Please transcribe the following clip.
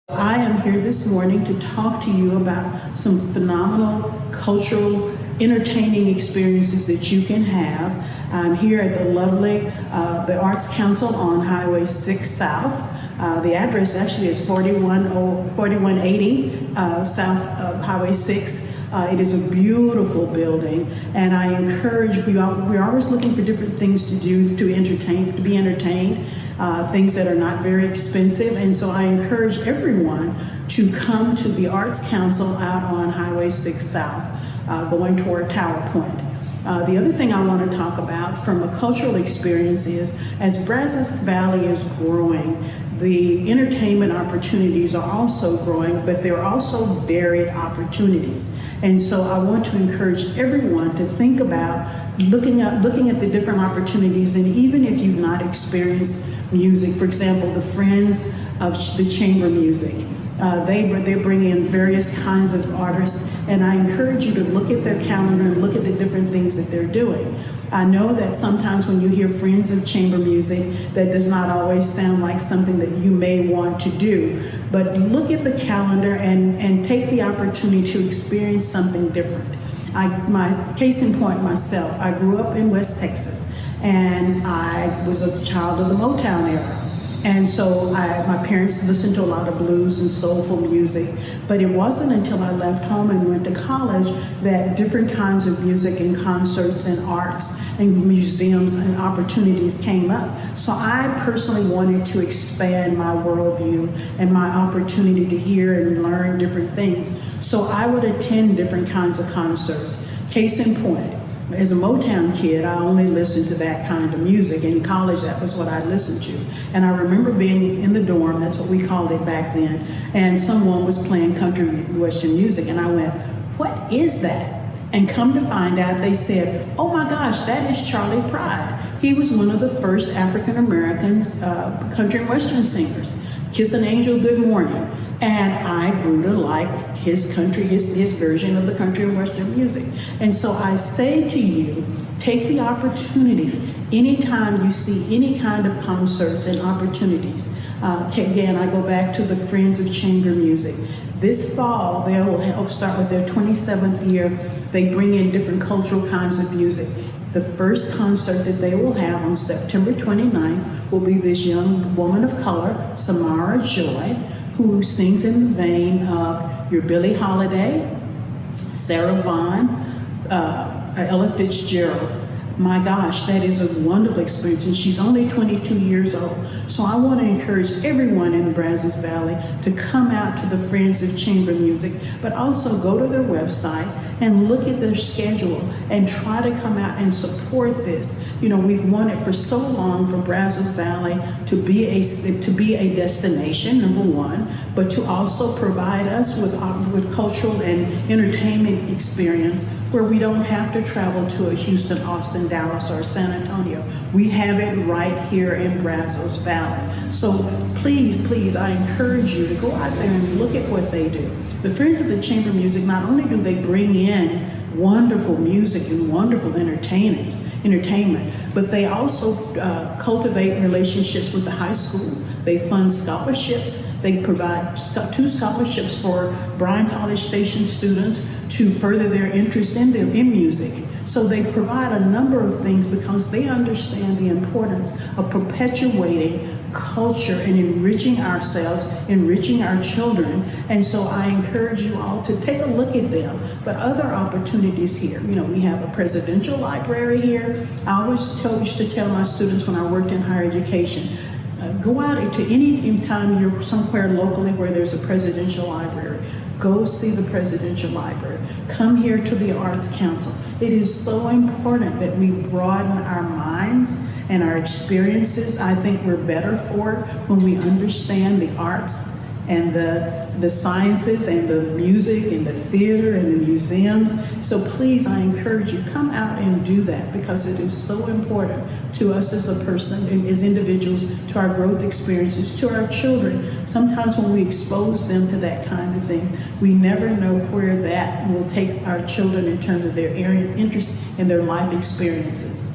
I am here this morning to talk to you about some phenomenal cultural, entertaining experiences that you can have. I'm here at the lovely the Arts Council on Highway 6 South. The address actually is 4180 South Highway 6. It is a beautiful building, and I encourage you. We're always looking for different things to do to be entertained, things that are not very expensive, and so I encourage everyone to come to the Arts Council out on Highway 6 South, going toward Tower Point. The other thing I want to talk about from a cultural experience is, as Brazos Valley is growing, the entertainment opportunities are also growing, but there are also varied opportunities. And so I want to encourage everyone to think about looking at the different opportunities, and even if you've not experienced music, for example, the Friends of the Chamber Music. They bring in various kinds of artists, and I encourage you to look at their calendar and look at the different things that they're doing. I know that sometimes when you hear Friends of Chamber Music, that does not always sound like something that you may want to do, but look at the calendar and take the opportunity to experience something different. My case in point, myself, I grew up in West Texas, and I was a child of the Motown era. And so my parents listened to a lot of blues and soulful music, but it wasn't until I left home and went to college that different kinds of music and concerts and arts and museums and opportunities came up. So I personally wanted to expand my worldview and my opportunity to hear and learn different things. So I would attend different kinds of concerts. Case in point, as a Motown kid, I only listened to that kind of music. In college, that was what I listened to. And I remember being in the dorm, that's what we called it back then, and someone was playing country western music, and I went, "What is that?" And come to find out, they said, "Oh my gosh, that is Charlie Pride. He was one of the first African American country and western singers. Kiss an Angel, Good Morning." And I grew to like his version of the country and western music. And so I say to you, take the opportunity anytime you see any kind of concerts and opportunities. Again, I go back to the Friends of Chamber Music. This fall, they will start with their 27th year. They bring in different cultural kinds of music. The first concert that they will have on September 29th will be this young woman of color, Samara Joy, who sings in the vein of your Billie Holiday, Sarah Vaughan, Ella Fitzgerald. My gosh, that is a wonderful experience, and she's only 22 years old. So I want to encourage everyone in Brazos Valley to come out to the Friends of Chamber Music, but also go to their website and look at their schedule and try to come out and support this. You know, we've wanted for so long for Brazos Valley to be a destination, number one, but to also provide us with cultural and entertainment experience where we don't have to travel to a Houston, Austin, Dallas, or San Antonio. We have it right here in Brazos Valley. So please, I encourage you to go out there and look at what they do. The Friends of the Chamber Music, not only do they bring in wonderful music and wonderful entertainment, but they also cultivate relationships with the high school. They fund scholarships. They provide 2 scholarships for Bryan College Station students to further their interest in music. So they provide a number of things because they understand the importance of perpetuating culture and enriching ourselves, enriching our children. And so I encourage you all to take a look at them. But other opportunities here, you know, we have a presidential library here. I always used to tell my students when I worked in higher education, go out to any time you're somewhere locally where there's a presidential library. Go see the presidential library. Come here to the Arts Council. It is so important that we broaden our minds and our experiences. I think we're better for it when we understand the arts and the sciences and the music and the theater and the museums. So please, I encourage you, come out and do that because it is so important to us as a person and as individuals, to our growth experiences, to our children. Sometimes when we expose them to that kind of thing, we never know where that will take our children in terms of their interest in their life experiences.